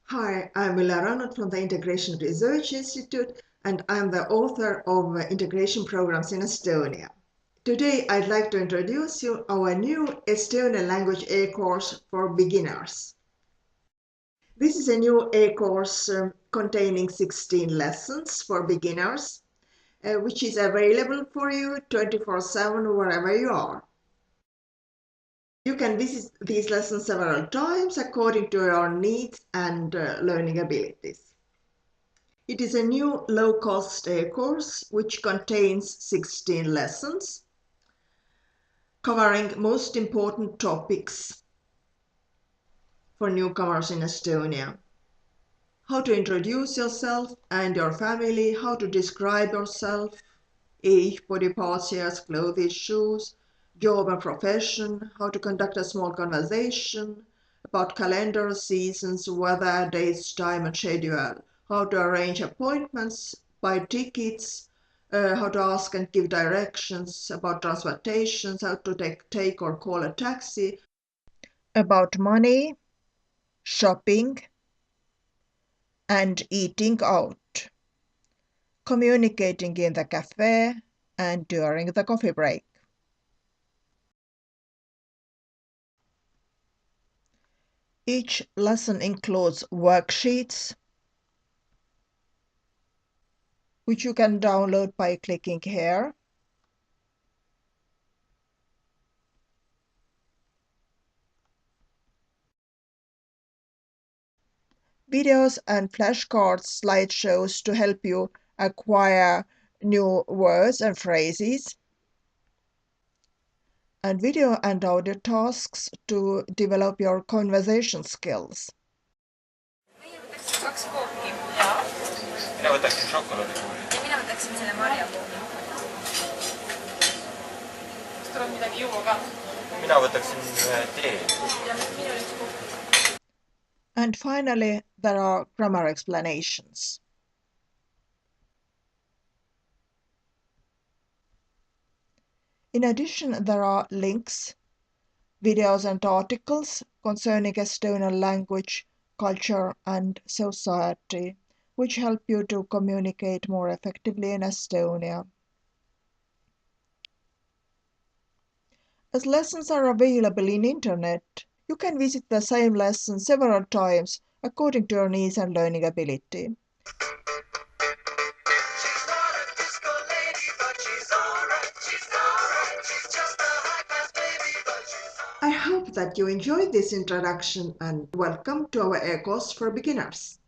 Hi, I'm Mila Ranot from the Integration Research Institute, and I'm the author of Integration Programs in Estonia. Today, I'd like to introduce you our new Estonian language A-course for beginners. This is a new A-course containing 16 lessons for beginners, which is available for you 24/7 wherever you are. You can visit these lessons several times according to your needs and learning abilities. It is a new low-cost course which contains 16 lessons covering most important topics for newcomers in Estonia. How to introduce yourself and your family, how to describe yourself, age, body parts, hairs, clothes, shoes, job and profession, how to conduct a small conversation about calendar, seasons, weather, dates, time and schedule, how to arrange appointments, buy tickets, how to ask and give directions about transportations, how to take or call a taxi, about money, shopping, and eating out, communicating in the cafe, and during the coffee break. Each lesson includes worksheets, which you can download by clicking here. Videos and flashcards, slideshows to help you acquire new words and phrases, and video and audio tasks to develop your conversation skills. Kaks kooki. Jaa. Mina võtaksin šokolaadikuuli. Ja mina võtaksin selle marjakuuli. Kas tuleb midagi juua ka? Mina võtaksin ühe tee. Ja minul üks kooki. And finally, there are grammar explanations. In addition, there are links, videos and articles concerning Estonian language, culture and society, which help you to communicate more effectively in Estonia. As lessons are available in internet, you can visit the same lesson several times according to your needs and learning ability. I hope that you enjoyed this introduction and welcome to our course for beginners.